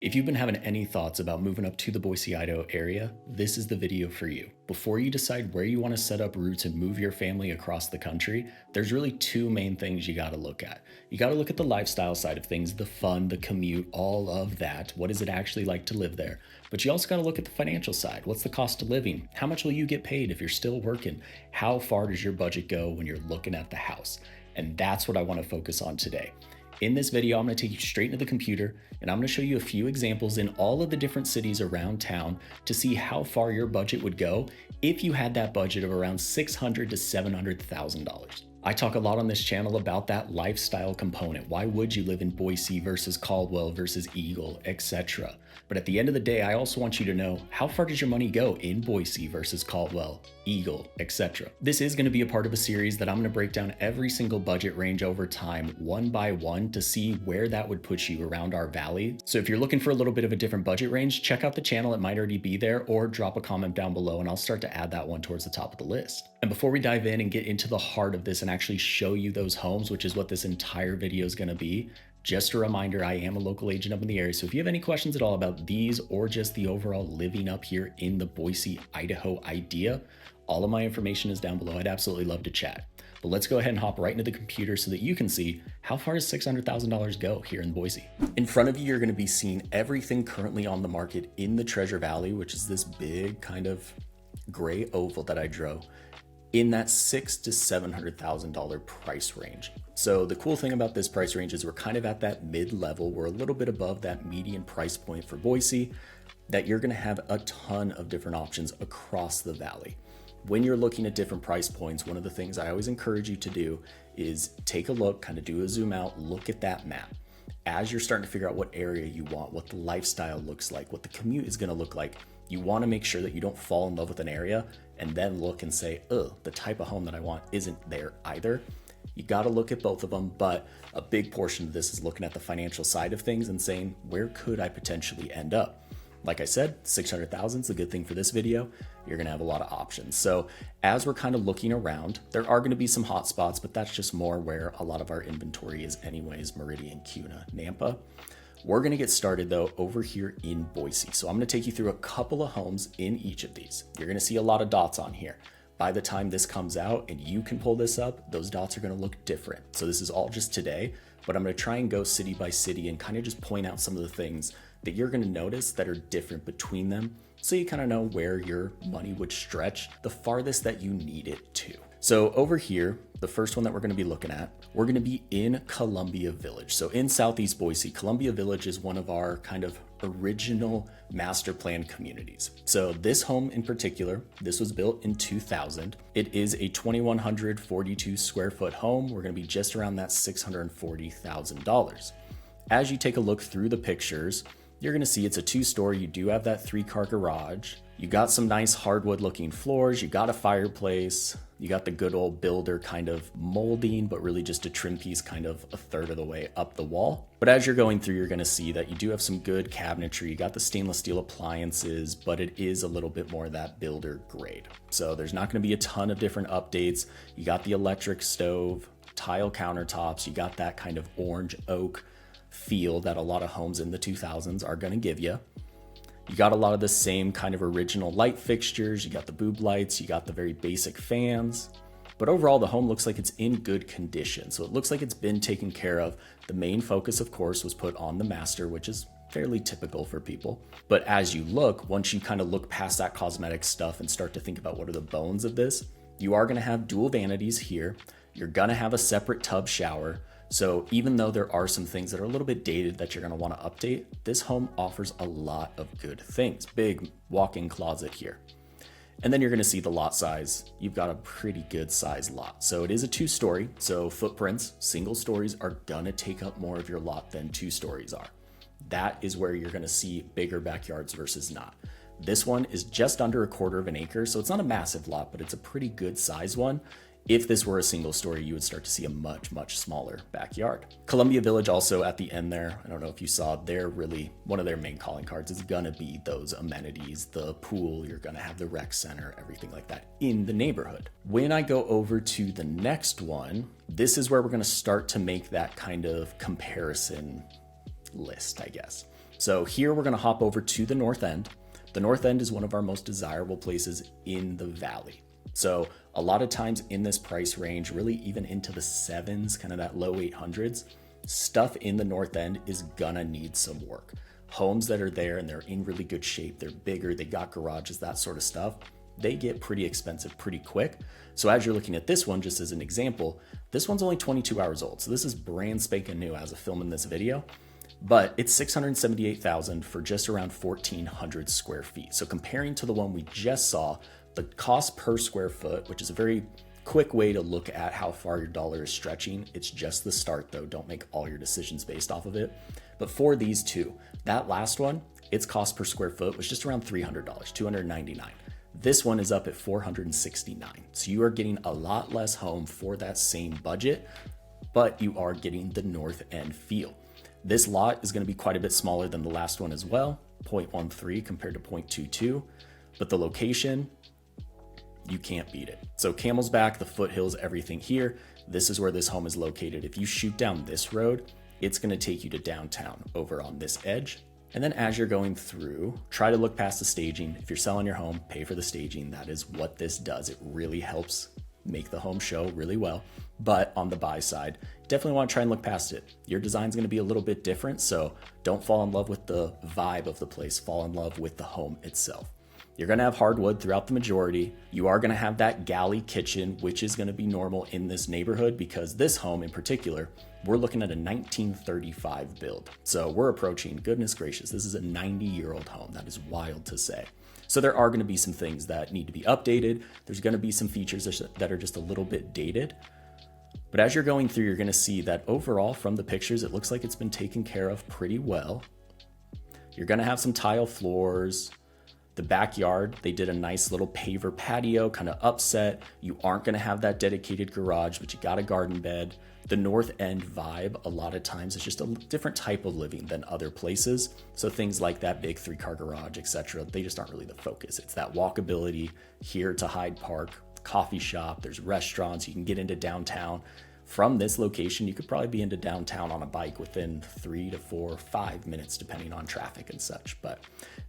If you've been having any thoughts about moving up to the Boise, Idaho area, this is the video for you. Before you decide where you want to set up roots and move your family across the country, there's really two main things you got to look at. You got to look at the lifestyle side of things, the fun, the commute, all of that. What is it actually like to live there? But you also got to look at the financial side. What's the cost of living? How much will you get paid if you're still working? How far does your budget go when you're looking at the house? And that's what I want to focus on today. In this video, I'm going to take you straight into the computer and I'm going to show you a few examples in all of the different cities around town to see how far your budget would go if you had that budget of around $600,000 to $700,000. I talk a lot on this channel about that lifestyle component. Why would you live in Boise versus Caldwell versus Eagle, etc.? But at the end of the day, I also want you to know, how far does your money go in Boise versus Caldwell, Eagle, etc.? This is going to be a part of a series that I'm going to break down every single budget range over time, one by one, to see where that would put you around our valley. So if you're looking for a little bit of a different budget range, check out the channel. It might already be there, or drop a comment down below and I'll start to add that one towards the top of the list. And before we dive in and get into the heart of this and actually show you those homes, which is what this entire video is going to be, just a reminder, I am a local agent up in the area. So if you have any questions at all about these or just the overall living up here in the Boise, Idaho idea, all of my information is down below. I'd absolutely love to chat. But let's go ahead and hop right into the computer so that you can see how far does $600,000 go here in Boise. In front of you, you're going to be seeing everything currently on the market in the Treasure Valley, which is this big kind of gray oval that I drew, in that $600,000 to $700,000 price range. So the cool thing about this price range is we're kind of at that mid-level. We're a little bit above that median price point for Boise, that you're going to have a ton of different options across the valley. When you're looking at different price points, one of the things I always encourage you to do is take a look, kind of do a zoom out, look at that map. As you're starting to figure out what area you want, what the lifestyle looks like, what the commute is going to look like, you want to make sure that you don't fall in love with an area and then look and say, oh, the type of home that I want isn't there either. You got to look at both of them, but a big portion of this is looking at the financial side of things and saying, where could I potentially end up? Like I said, 600,000 is a good thing for this video. You're going to have a lot of options. So as we're kind of looking around, there are going to be some hot spots, but that's just more where a lot of our inventory is anyways: Meridian, Kuna, Nampa. We're going to get started though over here in Boise. So I'm going to take you through a couple of homes in each of these. You're going to see a lot of dots on here. By the time this comes out and you can pull this up, those dots are going to look different. So this is all just today, but I'm going to try and go city by city and kind of just point out some of the things that you're going to notice that are different between them, so you kind of know where your money would stretch the farthest that you need it to. So over here, the first one that we're going to be looking at, we're going to be in Columbia Village. So in Southeast Boise, Columbia Village is one of our kind of original master plan communities. So this home in particular, this was built in 2000. It is a 2,142 square foot home. We're going to be just around that $640,000. As you take a look through the pictures, you're going to see it's a 2-story. You do have that 3-car garage. You got some nice hardwood looking floors. You got a fireplace. You got the good old builder kind of molding, but really just a trim piece kind of a third of the way up the wall. But as you're going through, you're going to see that you do have some good cabinetry. You got the stainless steel appliances, but it is a little bit more that builder grade. So there's not going to be a ton of different updates. You got the electric stove, tile countertops. You got that kind of orange oak feel that a lot of homes in the 2000s are going to give you. You got a lot of the same kind of original light fixtures. You got the boob lights, you got the very basic fans, but overall the home looks like it's in good condition. So it looks like it's been taken care of. The main focus, of course, was put on the master, which is fairly typical for people. But as you look, once you kind of look past that cosmetic stuff and start to think about what are the bones of this, you are going to have dual vanities here. You're going to have a separate tub shower. So even though there are some things that are a little bit dated that you're going to want to update, this home offers a lot of good things. Big walk-in closet here. And then you're going to see the lot size. You've got a pretty good size lot. So it is a 2-story. So footprints, single stories are going to take up more of your lot than 2 stories are. That is where you're going to see bigger backyards versus not. This one is just under 1/4 of an acre. So it's not a massive lot, but it's a pretty good size one. If this were a single story, you would start to see a much, much smaller backyard. Columbia Village also at the end there, I don't know if you saw, they're really, one of their main calling cards is gonna be those amenities, the pool, you're gonna have the rec center, everything like that in the neighborhood. When I go over to the next one, this is where we're gonna start to make that kind of comparison list, I guess. So here we're gonna hop over to the north end. The north end is one of our most desirable places in the valley. So a lot of times in this price range, really even into the sevens, kind of that low 800s, stuff in the north end is gonna need some work. Homes that are there and they're in really good shape, they're bigger, they got garages, that sort of stuff, they get pretty expensive pretty quick. So as you're looking at this one, just as an example, this one's only 22 hours old. So this is brand spanking new as of filming this video, but it's $678,000 for just around 1,400 square feet. So comparing to the one we just saw, the cost per square foot, which is a very quick way to look at how far your dollar is stretching. It's just the start though. Don't make all your decisions based off of it. But for these two, that last one, its cost per square foot was just around $300, $299. This one is up at $469. So you are getting a lot less home for that same budget, but you are getting the north end feel. This lot is going to be quite a bit smaller than the last one as well, 0.13 compared to 0.22, but the location, you can't beat it. So Camel's Back, the foothills, everything here, this is where this home is located. If you shoot down this road, it's going to take you to downtown over on this edge. And then as you're going through, try to look past the staging. If you're selling your home, pay for the staging. That is what this does. It really helps make the home show really well. But on the buy side, definitely want to try and look past it. Your design's going to be a little bit different, so don't fall in love with the vibe of the place. Fall in love with the home itself. You're going to have hardwood throughout the majority. You are going to have that galley kitchen, which is going to be normal in this neighborhood because this home in particular, we're looking at a 1935 build. So we're approaching, goodness gracious, this is a 90-year-old home. That is wild to say. So there are going to be some things that need to be updated. There's going to be some features that are just a little bit dated. But as you're going through, you're going to see that overall from the pictures, it looks like it's been taken care of pretty well. You're going to have some tile floors. The backyard, they did a nice little paver patio, kind of upset. You aren't going to have that dedicated garage, but you got a garden bed. The north end vibe, a lot of times, is just a different type of living than other places. So things like that big 3-car garage, etc., they just aren't really the focus. It's that walkability here to Hyde Park, coffee shop, there's restaurants, you can get into downtown. From this location, you could probably be into downtown on a bike within 3 to 4, 5 minutes, depending on traffic and such. But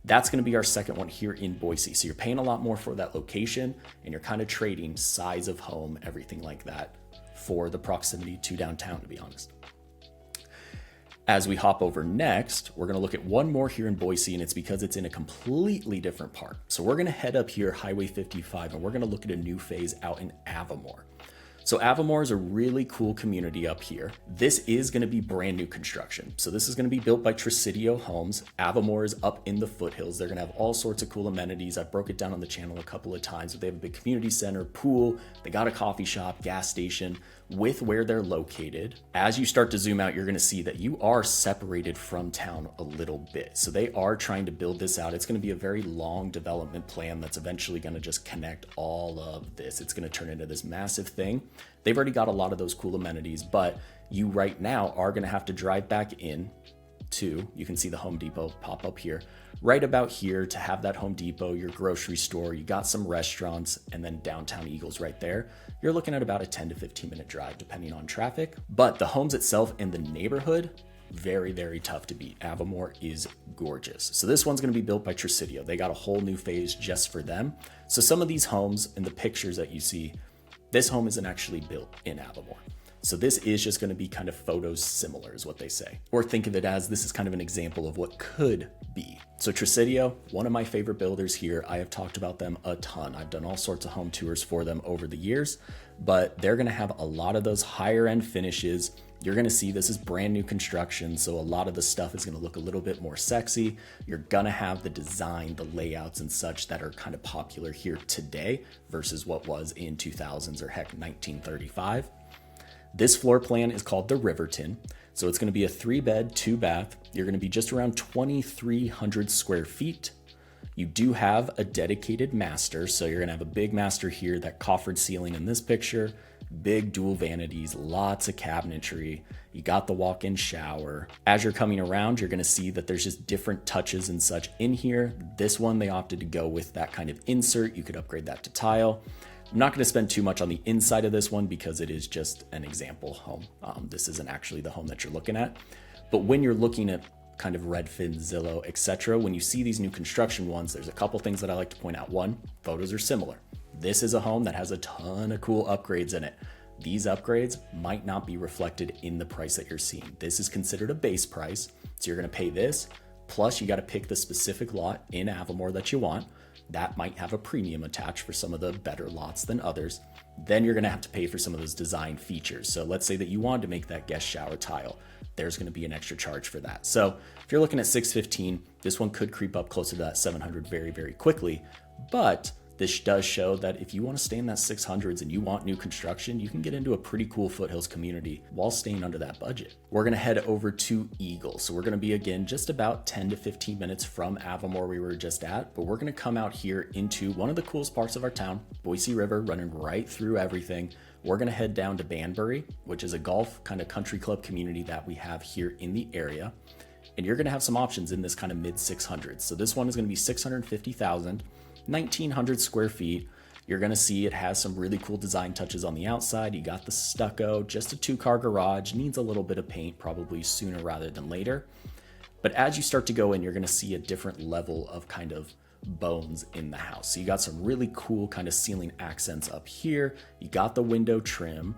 that's going to be our second one here in Boise. So you're paying a lot more for that location and you're kind of trading size of home, everything like that for the proximity to downtown, to be honest. As we hop over next, we're going to look at one more here in Boise, and it's because it's in a completely different part. So we're going to head up here, Highway 55, and we're going to look at a new phase out in Avamore. So Avamore is a really cool community up here. This is going to be brand new construction. So this is going to be built by Tresidio Homes. Avamore is up in the foothills. They're going to have all sorts of cool amenities. I broke it down on the channel a couple of times, but they have a big community center, pool, they got a coffee shop, gas station. With where they're located, as you start to zoom out, you're going to see that you are separated from town a little bit. So they are trying to build this out. It's going to be a very long development plan that's eventually going to just connect all of this. It's going to turn into this massive thing. They've already got a lot of those cool amenities, but you right now are going to have to drive back in to, you can see the Home Depot pop up here, right about here to have that Home Depot, your grocery store, you got some restaurants, and then downtown Eagles right there. You're looking at about a 10 to 15 minute drive depending on traffic. But the homes itself in the neighborhood, very, very tough to beat. Avamore is gorgeous. So this one's going to be built by Tresidio. They got a whole new phase just for them. So some of these homes in the pictures that you see, this home isn't actually built in Avamore. So this is just going to be kind of photos similar is what they say. Or think of it as this is kind of an example of what could be. So Tresidio, one of my favorite builders here. I have talked about them a ton. I've done all sorts of home tours for them over the years, but they're going to have a lot of those higher end finishes. You're going to see this is brand new construction, so a lot of the stuff is going to look a little bit more sexy. You're going to have the design, the layouts and such that are kind of popular here today versus what was in 2000s or heck 1935. This floor plan is called the Riverton. So it's going to be a 3-bed, 2-bath. You're going to be just around 2,300 square feet. You do have a dedicated master. So you're going to have a big master here, that coffered ceiling in this picture, big dual vanities, lots of cabinetry. You got the walk-in shower. As you're coming around, you're going to see that there's just different touches and such in here. This one, they opted to go with that kind of insert. You could upgrade that to tile. I'm not going to spend too much on the inside of this one because it is just an example home. This isn't actually the home that you're looking at. But when you're looking at kind of Redfin, Zillow, etc. When you see these new construction ones, there's a couple things that I like to point out. One, photos are similar. This is a home that has a ton of cool upgrades in it. These upgrades might not be reflected in the price that you're seeing. This is considered a base price. So you're going to pay this, plus you got to pick the specific lot in Avamore that you want. That might have a premium attached for some of the better lots than others. Then you're going to have to pay for some of those design features. So let's say that you wanted to make that guest shower tile. There's going to be an extra charge for that. So if you're looking at 615, this one could creep up closer to that 700 very, very quickly. But this does show that if you want to stay in that 600s and you want new construction, you can get into a pretty cool foothills community while staying under that budget. We're going to head over to Eagle. So we're going to be, again, just about 10 to 15 minutes from Avamore we were just at, but we're going to come out here into one of the coolest parts of our town, Boise River, running right through everything. We're going to head down to Banbury, which is a golf kind of country club community that we have here in the area. And you're going to have some options in this kind of mid 600s. So this one is going to be 650,000. 1,900 square feet. You're going to see it has some really cool design touches on the outside. You got the stucco, just a 2-car garage, needs a little bit of paint, probably sooner rather than later. But as you start to go in, you're going to see a different level of kind of bones in the house. So you got some really cool kind of ceiling accents up here. You got the window trim.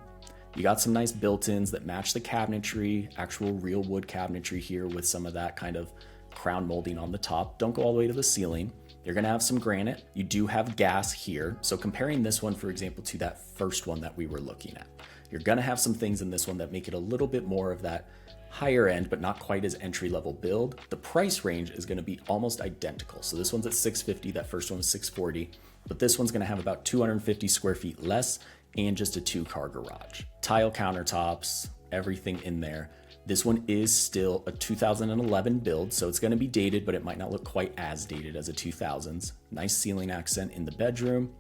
You got some nice built-ins that match the cabinetry, actual real wood cabinetry here with some of that kind of crown molding on the top. Don't go all the way to the ceiling. You're going to have some granite. You do have gas here. So comparing this one, for example, to that first one that we were looking at, you're going to have some things in this one that make it a little bit more of that higher end, but not quite as entry level build. The price range is going to be almost identical. So this one's at 650. That first one was 640, but this one's going to have about 250 square feet less and just a 2-car garage. Tile countertops, everything in there. This one is still a 2011 build, so it's going to be dated, but it might not look quite as dated as a 2000s. Nice ceiling accent in the bedroom.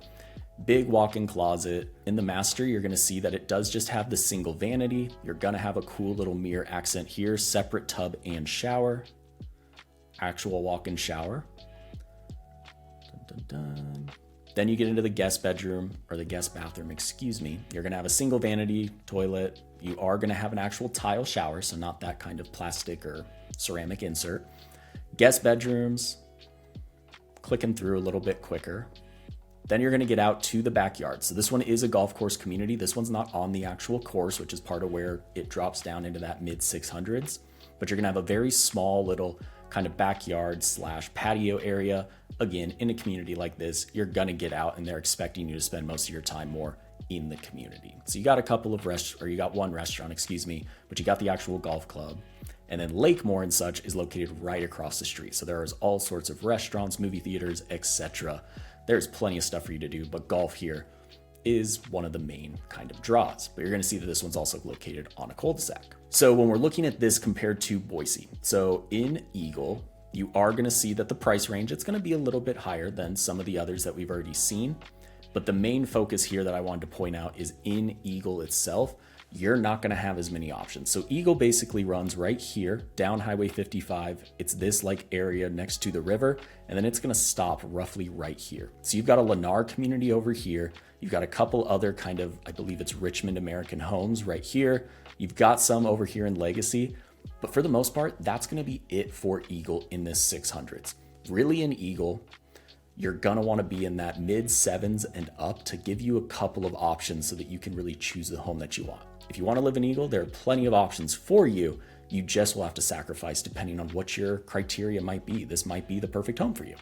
Big walk-in closet. In the master, you're going to see that it does just have the single vanity. You're going to have a cool little mirror accent here, separate tub and shower. Actual walk-in shower. Dun, dun, dun. Then you get into the guest bedroom, or the guest bathroom, excuse me. You're going to have a single vanity toilet. You are going to have an actual tile shower, so not that kind of plastic or ceramic insert. Guest bedrooms, clicking through a little bit quicker. Then you're going to get out to the backyard. So this one is a golf course community. This one's not on the actual course, which is part of where it drops down into that mid 600s. But you're going to have a very small little kind of backyard / patio area. Again, in a community like this, you're going to get out and they're expecting you to spend most of your time more in the community. So you got a couple of you got one restaurant, excuse me, but you got the actual golf club. And then Lakemore and such is located right across the street. So there is all sorts of restaurants, movie theaters, etc. There's plenty of stuff for you to do, but golf here is one of the main kind of draws. But you're going to see that this one's also located on a cul-de-sac. So when we're looking at this compared to Boise, so in Eagle, you are going to see that the price range, it's going to be a little bit higher than some of the others that we've already seen. But the main focus here that I wanted to point out is in Eagle itself, you're not going to have as many options. So Eagle basically runs right here down Highway 55. It's this like area next to the river, and then it's going to stop roughly right here. So you've got a Lennar community over here. You've got a couple other kind of, I believe it's Richmond American homes right here. You've got some over here in Legacy, but for the most part, that's going to be it for Eagle in this 600s. Really in Eagle, you're going to want to be in that mid 7s and up to give you a couple of options so that you can really choose the home that you want. If you want to live in Eagle, there are plenty of options for you. You just will have to sacrifice depending on what your criteria might be. This might be the perfect home for you.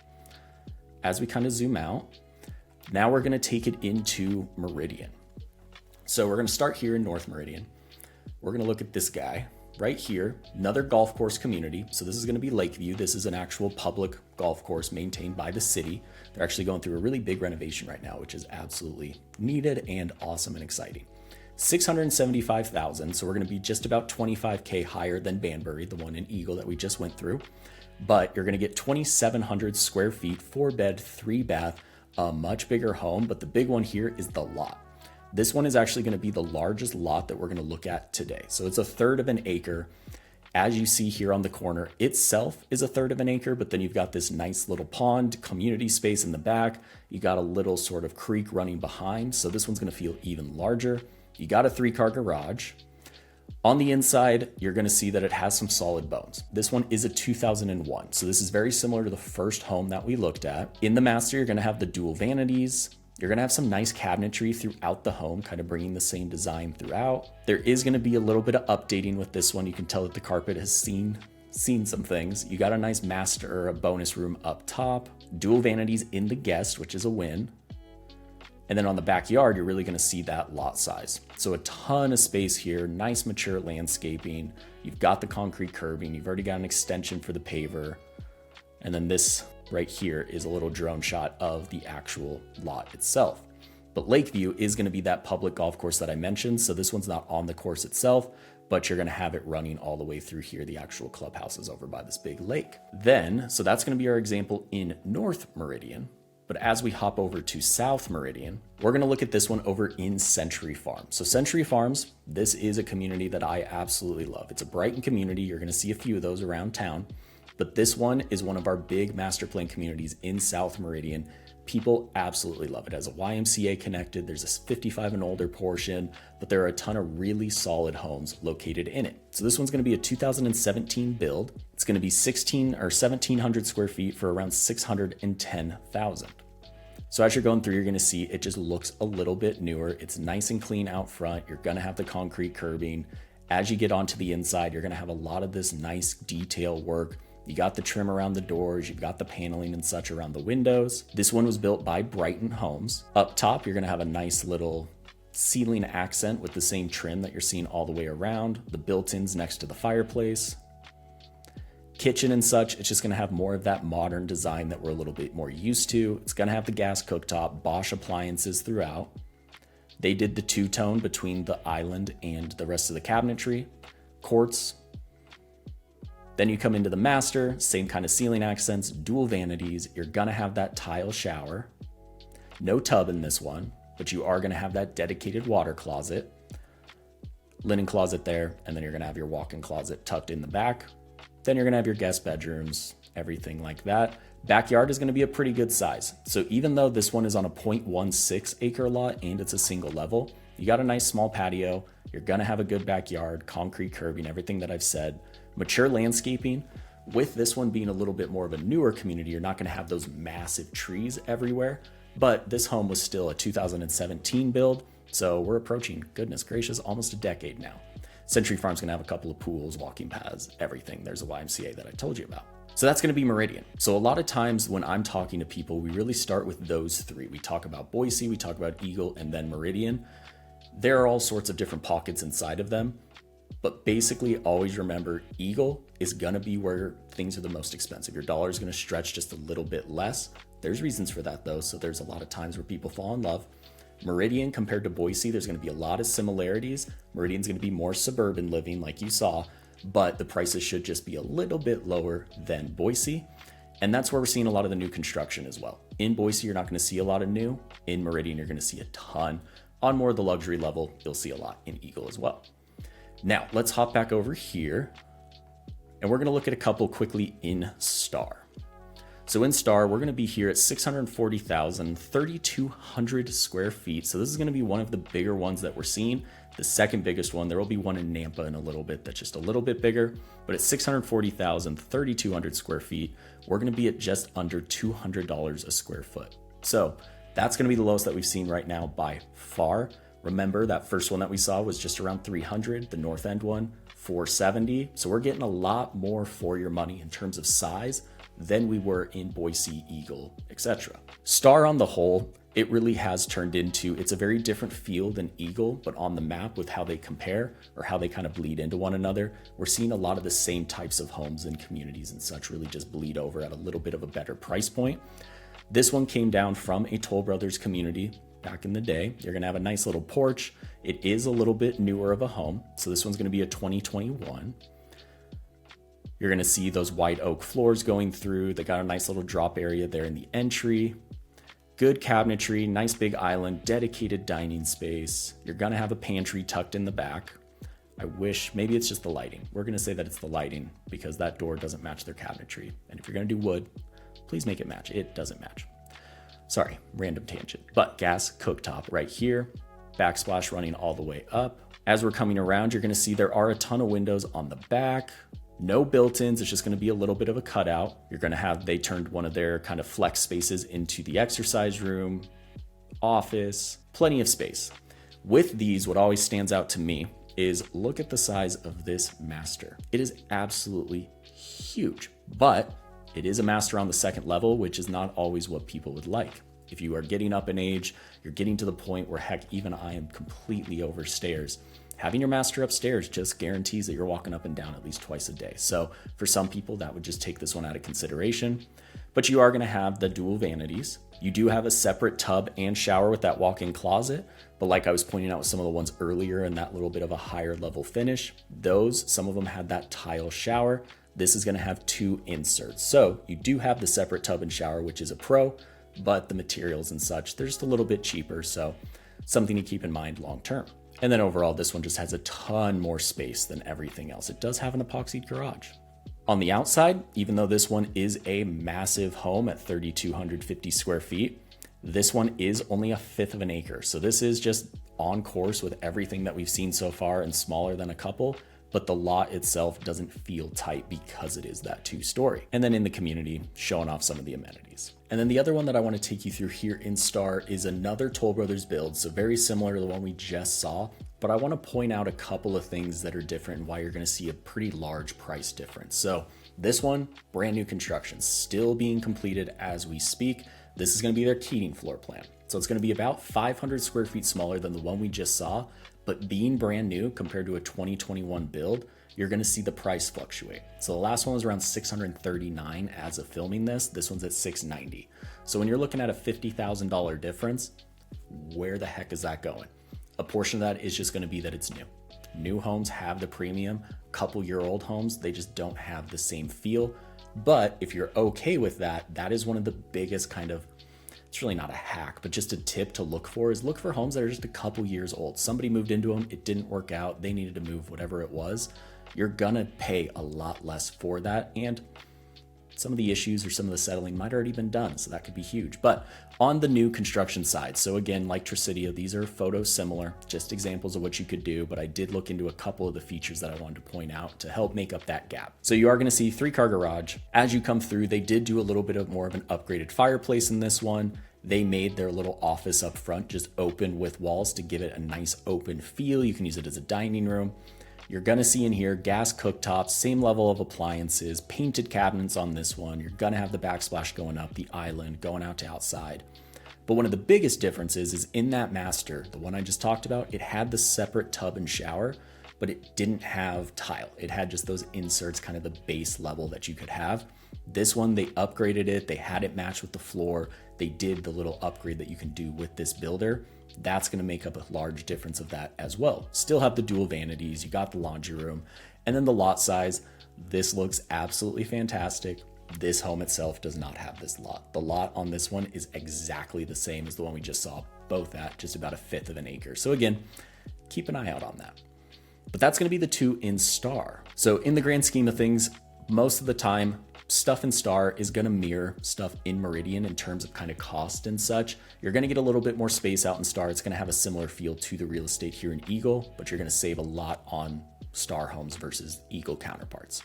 As we kind of zoom out, now we're going to take it into Meridian. So we're going to start here in North Meridian. We're going to look at this guy right here, another golf course community. So this is going to be Lakeview. This is an actual public golf course maintained by the city. They're actually going through a really big renovation right now, which is absolutely needed and awesome and exciting. 675,000. So we're going to be just about 25K higher than Banbury, the one in Eagle that we just went through. But you're going to get 2,700 square feet, 4-bed, 3-bath, a much bigger home. But the big one here is the lot. This one is actually going to be the largest lot that we're going to look at today. So it's 1/3 of an acre. As you see here on the corner, itself is 1/3 of an acre, but then you've got this nice little pond, community space in the back. You got a little sort of creek running behind. So this one's going to feel even larger. You got a 3-car garage. On the inside, you're gonna see that it has some solid bones. This one is a 2001, so this is very similar to the first home that we looked at. In the master, you're gonna have the dual vanities. You're gonna have some nice cabinetry throughout the home, kind of bringing the same design throughout. There is gonna be a little bit of updating with this one. You can tell that the carpet has seen some things. You got a nice master or a bonus room up top, dual vanities in the guest, which is a win. And then on the backyard, you're really gonna see that lot size. So a ton of space here, nice mature landscaping. You've got the concrete curbing. You've already got an extension for the paver. And then this right here is a little drone shot of the actual lot itself. But Lakeview is gonna be that public golf course that I mentioned. So this one's not on the course itself, but you're gonna have it running all the way through here. The actual clubhouse is over by this big lake. Then, so that's gonna be our example in North Meridian. But as we hop over to South Meridian, we're gonna look at this one over in Century Farms. So Century Farms, this is a community that I absolutely love. It's a Brighton community. You're gonna see a few of those around town, but this one is one of our big master plan communities in South Meridian. People absolutely love it. It has a YMCA connected, there's a 55 and older portion, but there are a ton of really solid homes located in it. So this one's gonna be a 2017 build. It's gonna be 1,700 square feet for around 610,000. So as you're going through, you're gonna see it just looks a little bit newer. It's nice and clean out front. You're gonna have the concrete curbing. As you get onto the inside, you're gonna have a lot of this nice detail work. You got the trim around the doors, you've got the paneling and such around the windows. This one was built by Brighton Homes. Up top, you're gonna have a nice little ceiling accent with the same trim that you're seeing all the way around. The built-ins next to the fireplace. Kitchen and such, it's just gonna have more of that modern design that we're a little bit more used to. It's gonna have the gas cooktop, Bosch appliances throughout. They did the two-tone between the island and the rest of the cabinetry. Quartz. Then you come into the master, same kind of ceiling accents, dual vanities. You're gonna have that tile shower. No tub in this one, but you are gonna have that dedicated water closet. Linen closet there, and then you're gonna have your walk-in closet tucked in the back. Then you're gonna have your guest bedrooms, everything like that. Backyard is gonna be a pretty good size. So even though this one is on a 0.16 acre lot and it's a single level, you got a nice small patio. You're gonna have a good backyard, concrete curbing, everything that I've said. Mature landscaping. With this one being a little bit more of a newer community, you're not gonna have those massive trees everywhere, but this home was still a 2017 build. So we're approaching, goodness gracious, almost a decade now. Century Farm's gonna have a couple of pools, walking paths, everything. There's a YMCA that I told you about. So that's gonna be Meridian. So a lot of times when I'm talking to people, we really start with those three. We talk about Boise, we talk about Eagle, and then Meridian. There are all sorts of different pockets inside of them, but basically always remember Eagle is gonna be where things are the most expensive. Your dollar is gonna stretch just a little bit less. There's reasons for that though, so there's a lot of times where people fall in love. Meridian compared to Boise, there's gonna be a lot of similarities. Meridian's gonna be more suburban living like you saw, but the prices should just be a little bit lower than Boise. And that's where we're seeing a lot of the new construction as well. In Boise, you're not gonna see a lot of new. In Meridian, you're gonna see a ton. On more of the luxury level, you'll see a lot in Eagle as well. Now, let's hop back over here and we're gonna look at a couple quickly in Star. So in Star, we're gonna be here at 640,000, 3,200 square feet. So this is gonna be one of the bigger ones that we're seeing. The second biggest one, there will be one in Nampa in a little bit that's just a little bit bigger, but at 640,000, 3,200 square feet, we're gonna be at just under $200 a square foot. So that's gonna be the lowest that we've seen right now by far. Remember that first one that we saw was just around 300, the North End one, 470. So we're getting a lot more for your money in terms of size than we were in Boise, Eagle, etc. Star on the whole, it really has turned into, it's a very different feel than Eagle, but on the map with how they compare or how they kind of bleed into one another, we're seeing a lot of the same types of homes and communities and such really just bleed over at a little bit of a better price point. This one came down from a Toll Brothers community back in the day. You're gonna have a nice little porch. It is a little bit newer of a home. So this one's gonna be a 2021. You're gonna see those white oak floors going through. They got a nice little drop area there in the entry. Good cabinetry, nice big island, dedicated dining space. You're gonna have a pantry tucked in the back. I wish, maybe it's just the lighting. We're gonna say that it's the lighting because that door doesn't match their cabinetry. And if you're gonna do wood, please make it match. It doesn't match. Sorry, random tangent. But gas cooktop right here, backsplash running all the way up. As we're coming around, you're gonna see there are a ton of windows on the back. No built-ins, it's just gonna be a little bit of a cutout. You're gonna have, they turned one of their kind of flex spaces into the exercise room, office, plenty of space. With these, what always stands out to me is look at the size of this master. It is absolutely huge, but it is a master on the second level, which is not always what people would like. If you are getting up in age, you're getting to the point where heck, even I am completely over stairs. Having your master upstairs just guarantees that you're walking up and down at least twice a day. So for some people, that would just take this one out of consideration. But you are gonna have the dual vanities. You do have a separate tub and shower with that walk-in closet. But like I was pointing out with some of the ones earlier in that little bit of a higher level finish, some of them had that tile shower. This is gonna have 2 inserts. So you do have the separate tub and shower, which is a pro, but the materials and such, they're just a little bit cheaper. So something to keep in mind long-term. And then overall, this one just has a ton more space than everything else. It does have an epoxied garage. On the outside, even though this one is a massive home at 3,250 square feet, this one is only 1/5 of an acre. So this is just on course with everything that we've seen so far and smaller than a couple, but the lot itself doesn't feel tight because it is that 2-story. And then in the community, showing off some of the amenities. And then the other one that I want to take you through here in Star is another Toll Brothers build. So very similar to the one we just saw, but I want to point out a couple of things that are different and why you're going to see a pretty large price difference. So this one, brand new construction, still being completed as we speak. This is going to be their Keating floor plan. So it's going to be about 500 square feet smaller than the one we just saw, but being brand new compared to a 2021 build, you're gonna see the price fluctuate. So the last one was around $639 as of filming this. This one's at $690. So when you're looking at a $50,000 difference, where the heck is that going? A portion of that is just gonna be that it's new. New homes have the premium. Couple-year-old homes, they just don't have the same feel. But if you're okay with that, that is one of the biggest kind of, it's really not a hack, but just a tip to look for is look for homes that are just a couple years old. Somebody moved into them, it didn't work out, they needed to move, whatever it was. You're gonna pay a lot less for that. And some of the issues or some of the settling might already been done. So that could be huge. But on the new construction side, so again, like Tricidia, these are photo similar, just examples of what you could do. But I did look into a couple of the features that I wanted to point out to help make up that gap. So you are gonna see 3-car garage. As you come through, they did do a little bit of more of an upgraded fireplace in this one. They made their little office up front just open with walls to give it a nice open feel. You can use it as a dining room. You're gonna see in here gas cooktops, same level of appliances, painted cabinets on this one. You're gonna have the backsplash going up, the island going out to outside. But one of the biggest differences is in that master, the one I just talked about, it had the separate tub and shower, but it didn't have tile. It had just those inserts, kind of the base level that you could have. This one, they upgraded it. They had it match with the floor. They did the little upgrade that you can do with this builder. That's going to make up a large difference of that as well. Still have the dual vanities. You got the laundry room. And then the lot size. This looks absolutely fantastic. This home itself does not have this lot. The lot on this one is exactly the same as the one we just saw, both at just about 1/5 of an acre. So again, keep an eye out on that. But that's going to be the 2 in Star. So in the grand scheme of things, most of the time, stuff in Star is going to mirror stuff in Meridian in terms of kind of cost and such. You're going to get a little bit more space out in Star. It's going to have a similar feel to the real estate here in Eagle, but you're going to save a lot on Star homes versus Eagle counterparts.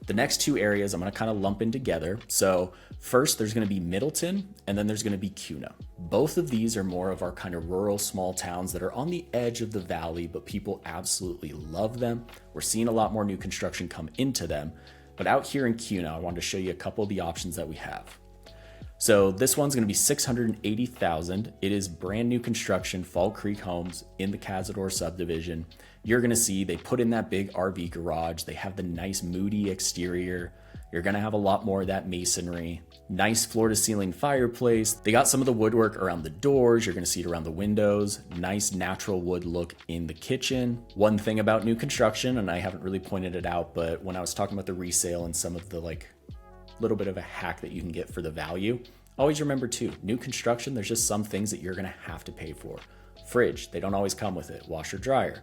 The next 2 areas I'm going to kind of lump in together. So first there's going to be Middleton, and then there's going to be Kuna. Both of these are more of our kind of rural small towns that are on the edge of the valley, but people absolutely love them. We're seeing a lot more new construction come into them. But out here in Kuna, I wanted to show you a couple of the options that we have. So this one's going to be $680,000. It is brand new construction, Fall Creek homes in the Cazador subdivision. You're going to see they put in that big RV garage. They have the nice moody exterior. You're going to have a lot more of that masonry. Nice floor to ceiling fireplace. They got some of the woodwork around the doors. You're going to see it around the windows. Nice natural wood look in the kitchen. One thing about new construction, and I haven't really pointed it out, but when I was talking about the resale and some of the little bit of a hack that you can get for the value, always remember too, new construction, there's just some things that you're going to have to pay for. Fridge, they don't always come with it. Washer, dryer.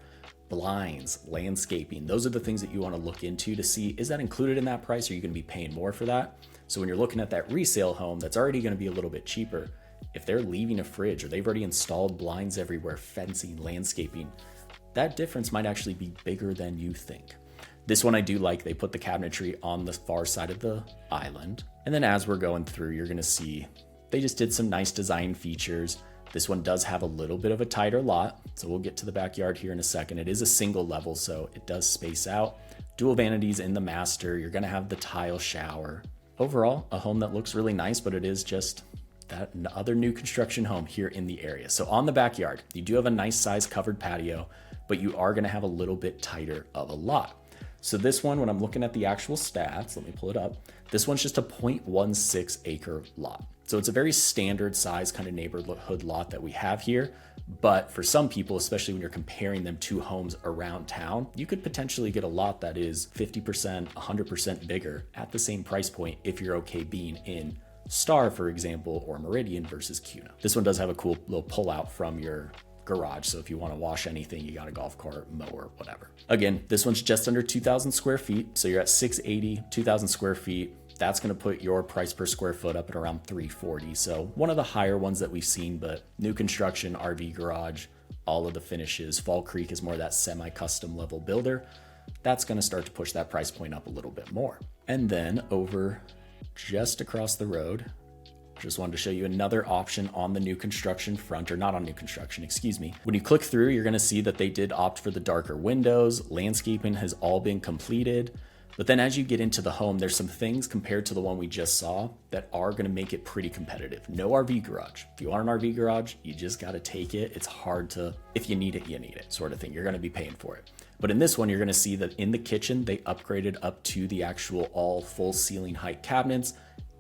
Blinds, landscaping, those are the things that you want to look into to see, is that included in that price? Or are you going to be paying more for that? So when you're looking at that resale home that's already going to be a little bit cheaper, if they're leaving a fridge or they've already installed blinds everywhere, fencing, landscaping, that difference might actually be bigger than you think. This one I do like. They put the cabinetry on the far side of the island. And then as we're going through, you're gonna see they just did some nice design features. This one does have a little bit of a tighter lot, so we'll get to the backyard here in a second. It is a single level, so it does space out. Dual vanities in the master. You're gonna have the tile shower. Overall, a home that looks really nice, but it is just that other new construction home here in the area. So on the backyard, you do have a nice size covered patio, but you are gonna have a little bit tighter of a lot. So this one, when I'm looking at the actual stats, let me pull it up. This one's just a 0.16 acre lot. So it's a very standard size kind of neighborhood lot that we have here. But for some people, especially when you're comparing them to homes around town, you could potentially get a lot that is 50%, 100% bigger at the same price point if you're okay being in Star, for example, or Meridian versus Kuna. This one does have a cool little pull out from your garage. So if you want to wash anything, you got a golf cart, mower, whatever. Again, this one's just under 2,000 square feet. So you're at 680, 2,000 square feet. That's going to put your price per square foot up at around $340. So one of the higher ones that we've seen, but new construction, RV garage, all of the finishes. Fall Creek is more that semi-custom level builder. That's going to start to push that price point up a little bit more. And then over just across the road, just wanted to show you another option on the new construction front, or not on new construction, excuse me. When you click through, you're gonna see that they did opt for the darker windows. Landscaping has all been completed. But then as you get into the home, there's some things compared to the one we just saw that are gonna make it pretty competitive. No RV garage. If you want an RV garage, you just gotta take it. It's hard to, if you need it, you need it, sort of thing. You're gonna be paying for it. But in this one, you're gonna see that in the kitchen, they upgraded up to the actual all full ceiling height cabinets.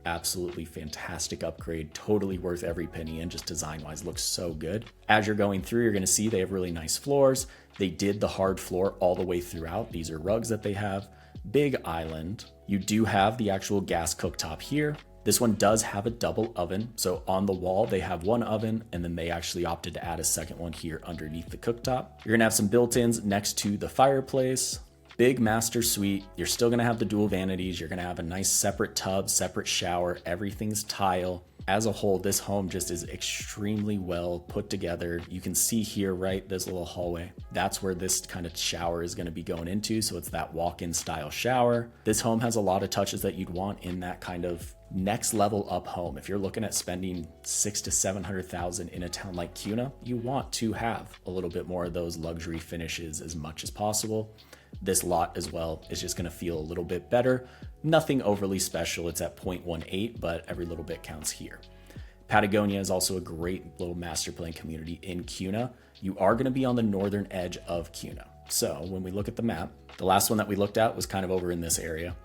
Absolutely fantastic upgrade, totally worth every penny, and just design wise looks so good. As you're going through, you're going to see they have really nice floors. They did the hard floor all the way throughout. These are rugs that they have. Big island. You do have the actual gas cooktop here. This one does have a double oven. So on the wall, they have one oven, and then they actually opted to add a second one here underneath the cooktop. You're going to have some built-ins next to the fireplace. Big master suite. You're still gonna have the dual vanities. You're gonna have a nice separate tub, separate shower. Everything's tile. As a whole, this home just is extremely well put together. You can see here, right, this little hallway. That's where this kind of shower is gonna be going into. So it's that walk-in style shower. This home has a lot of touches that you'd want in that kind of next level up home. If you're looking at spending $600,000 to $700,000 in a town like Kuna, you want to have a little bit more of those luxury finishes as much as possible. This lot as well is just gonna feel a little bit better. Nothing overly special. It's at 0.18, but every little bit counts here. Patagonia is also a great little master plan community in Kuna. You are gonna be on the northern edge of Kuna. So when we look at the map, the last one that we looked at was kind of over in this area,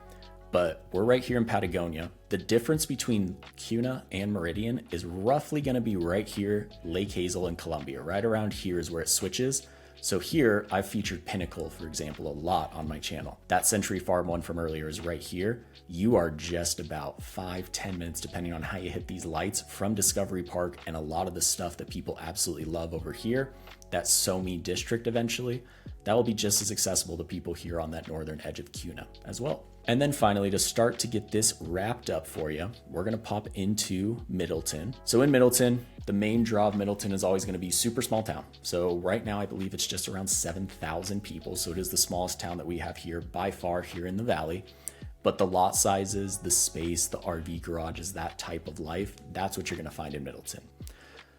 but we're right here in Patagonia. The difference between Kuna and Meridian is roughly gonna be right here, Lake Hazel and Columbia. Right around here is where it switches. So here I've featured Pinnacle, for example, a lot on my channel. That Century Farm one from earlier is right here. You are just about 5-10 minutes, depending on how you hit these lights, from Discovery Park and a lot of the stuff that people absolutely love over here. That Somi district eventually, that will be just as accessible to people here on that northern edge of Kuna as well. And then finally, to start to get this wrapped up for you, we're gonna pop into Middleton. So in Middleton, the main draw of Middleton is always gonna be super small town. So right now, I believe it's just around 7,000 people. So it is the smallest town that we have here by far here in the Valley. But the lot sizes, the space, the RV garages, that type of life, that's what you're gonna find in Middleton.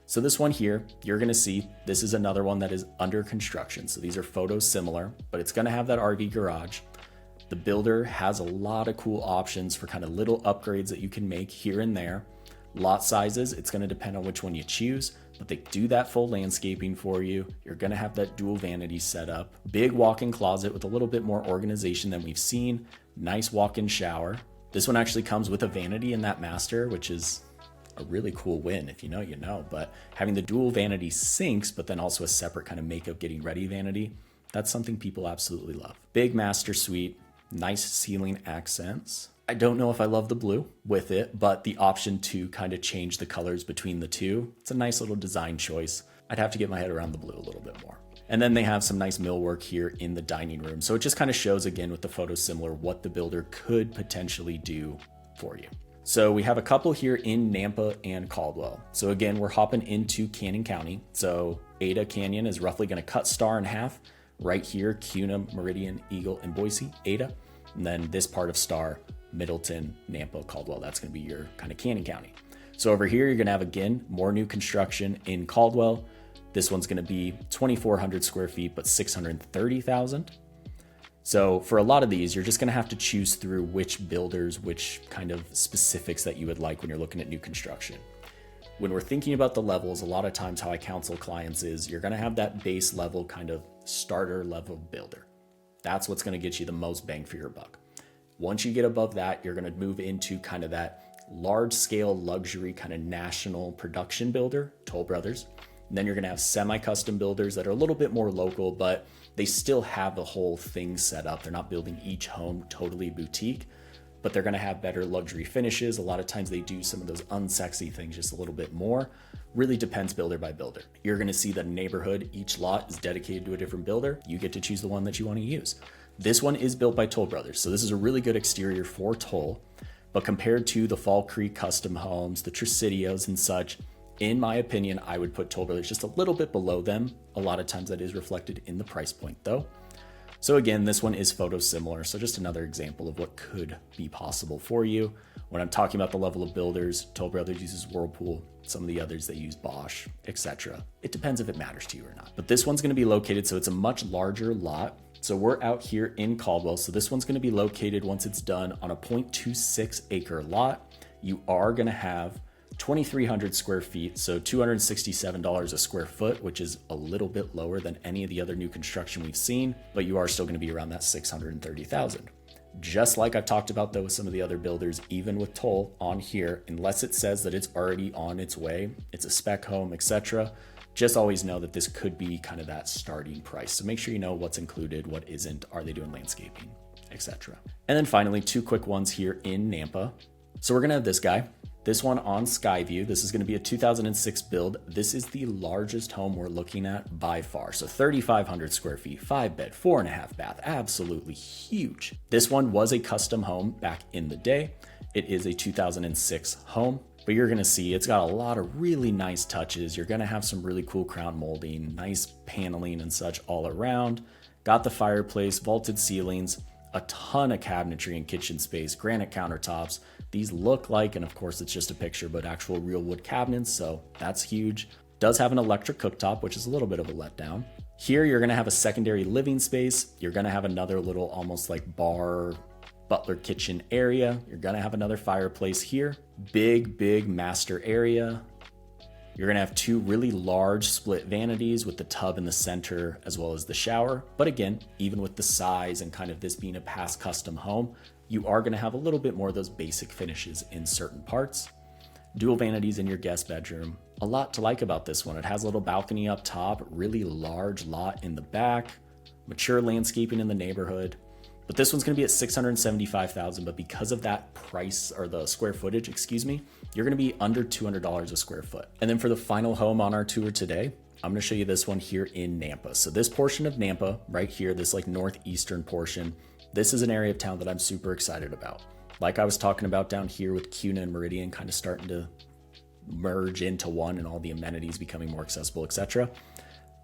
So this one here, you're gonna see, this is another one that is under construction. So these are photos similar, but it's gonna have that RV garage. The builder has a lot of cool options for kind of little upgrades that you can make here and there. Lot sizes, it's gonna depend on which one you choose, but they do that full landscaping for you. You're gonna have that dual vanity set up. Big walk-in closet with a little bit more organization than we've seen. Nice walk-in shower. This one actually comes with a vanity in that master, which is a really cool win. If you know, you know, but having the dual vanity sinks, but then also a separate kind of makeup getting ready vanity, that's something people absolutely love. Big master suite. Nice ceiling accents. I don't know if I love the blue with it, but the option to kind of change the colors between the two, it's a nice little design choice. I'd have to get my head around the blue a little bit more. And then they have some nice millwork here in the dining room. So it just kind of shows, again, with the photos similar, what the builder could potentially do for you. So we have a couple here in Nampa and Caldwell. So again, we're hopping into Canyon County. So Ada Canyon is roughly going to cut Star in half. Right here, Kuna, Meridian, Eagle, and Boise, Ada. And then this part of Star, Middleton, Nampa, Caldwell, that's going to be your kind of Canyon County. So over here, you're going to have, again, more new construction in Caldwell. This one's going to be 2,400 square feet, but 630,000. So for a lot of these, you're just going to have to choose through which builders, which kind of specifics that you would like when you're looking at new construction. When we're thinking about the levels, a lot of times how I counsel clients is you're going to have that base level kind of starter level builder. That's what's going to get you the most bang for your buck. Once you get above that, you're going to move into kind of that large scale luxury kind of national production builder, Toll Brothers. And then you're going to have semi-custom builders that are a little bit more local, but they still have the whole thing set up. They're not building each home totally boutique, but they're going to have better luxury finishes. A lot of times they do some of those unsexy things just a little bit more. Really depends builder by builder. You're going to see the neighborhood, each lot is dedicated to a different builder. You get to choose the one that you want to use. This one is built by Toll Brothers. So this is a really good exterior for Toll, but compared to the Fall Creek custom homes, the Tresidios and such, in my opinion, I would put Toll Brothers just a little bit below them. A lot of times that is reflected in the price point though. So again, this one is photo similar. So just another example of what could be possible for you. When I'm talking about the level of builders, Toll Brothers uses Whirlpool, some of the others they use Bosch, etc. It depends if it matters to you or not. But this one's going to be located, so it's a much larger lot. So we're out here in Caldwell. So this one's going to be located once it's done on a 0.26 acre lot. You are going to have 2,300 square feet, so $267 a square foot, which is a little bit lower than any of the other new construction we've seen, but you are still going to be around that 630,000. Just like I've talked about though with some of the other builders, even with Toll on here, unless it says that it's already on its way, it's a spec home, etc., just always know that this could be kind of that starting price. So make sure you know what's included, what isn't, are they doing landscaping, etc. And then finally, two quick ones here in Nampa. So we're going to have this guy. This one on Skyview, this is going to be a 2006 build. This is the largest home we're looking at by far. So 3,500 square feet, 5 bed, 4.5 bath, absolutely huge. This one was a custom home back in the day. It is a 2006 home, but you're going to see it's got a lot of really nice touches. You're going to have some really cool crown molding, nice paneling and such all around. Got the fireplace, vaulted ceilings, a ton of cabinetry and kitchen space, granite countertops. These look like, and of course it's just a picture, but actual real wood cabinets, so that's huge. Does have an electric cooktop, which is a little bit of a letdown. Here you're gonna have a secondary living space. You're gonna have another little almost like bar, butler kitchen area. You're gonna have another fireplace here. Big master area. You're gonna have two really large split vanities with the tub in the center as well as the shower. But again, even with the size and kind of this being a past custom home, you are gonna have a little bit more of those basic finishes in certain parts. Dual vanities in your guest bedroom. A lot to like about this one. It has a little balcony up top, really large lot in the back, mature landscaping in the neighborhood. But this one's gonna be at $675,000, but because of that price, or the square footage, excuse me, you're gonna be under $200 a square foot. And then for the final home on our tour today, I'm gonna show you this one here in Nampa. So this portion of Nampa, right here, this like northeastern portion, this is an area of town that I'm super excited about. Like I was talking about down here with Kuna and Meridian kind of starting to merge into one and all the amenities becoming more accessible, etc.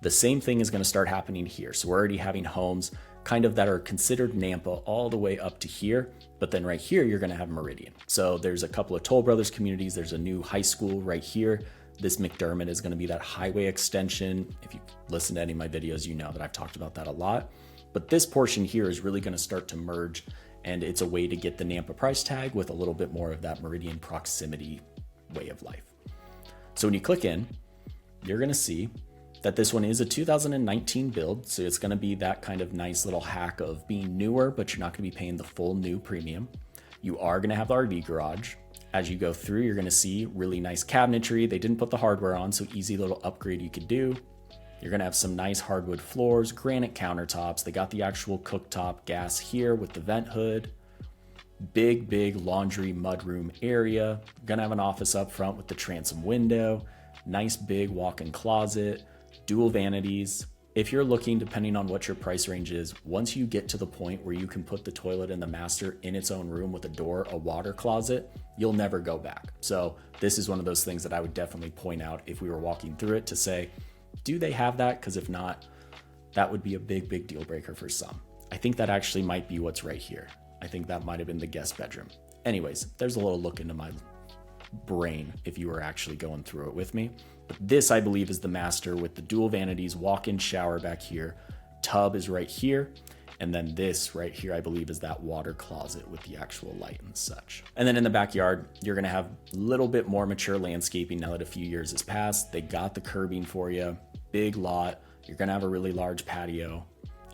The same thing is gonna start happening here. So we're already having homes kind of that are considered Nampa all the way up to here, but then right here, you're gonna have Meridian. So there's a couple of Toll Brothers communities. There's a new high school right here. This McDermott is gonna be that highway extension. If you listen to any of my videos, you know that I've talked about that a lot. But this portion here is really gonna start to merge, and it's a way to get the Nampa price tag with a little bit more of that Meridian proximity way of life. So when you click in, you're gonna see that this one is a 2019 build. So it's gonna be that kind of nice little hack of being newer, but you're not gonna be paying the full new premium. You are gonna have the RV garage. As you go through, you're gonna see really nice cabinetry. They didn't put the hardware on, so easy little upgrade you could do. You're gonna have some nice hardwood floors, granite countertops. They got the actual cooktop gas here with the vent hood. Big laundry mudroom area. Gonna have an office up front with the transom window. Nice big walk-in closet. Dual vanities. If you're looking, depending on what your price range is, once you get to the point where you can put the toilet and the master in its own room with a door, a water closet, you'll never go back. So this is one of those things that I would definitely point out if we were walking through it to say, do they have that? Because if not, that would be a big deal breaker for some. I think that actually might be what's right here. I think that might have been the guest bedroom. Anyways, there's a little look into my brain if you were actually going through it with me. But this, I believe, is the master with the dual vanities, walk-in shower back here, tub is right here, and then this right here, I believe, is that water closet with the actual light and such. And then in the backyard, you're gonna have a little bit more mature landscaping now that a few years has passed. They got the curbing for you, big lot, you're gonna have a really large patio.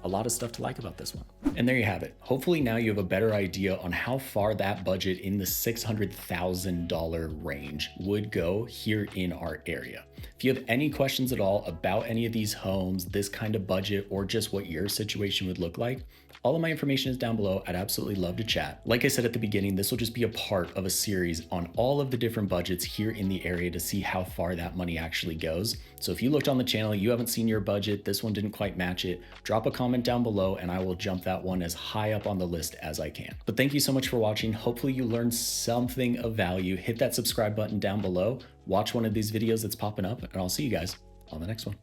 A lot of stuff to like about this one. And there you have it. Hopefully now you have a better idea on how far that budget in the $600,000 range would go here in our area. If you have any questions at all about any of these homes, this kind of budget, or just what your situation would look like, all of my information is down below. I'd absolutely love to chat. Like I said at the beginning, this will just be a part of a series on all of the different budgets here in the area to see how far that money actually goes. So if you looked on the channel, you haven't seen your budget, this one didn't quite match it, drop a comment down below and I will jump that one as high up on the list as I can. But thank you so much for watching. Hopefully you learned something of value. Hit that subscribe button down below, watch one of these videos that's popping up, and I'll see you guys on the next one.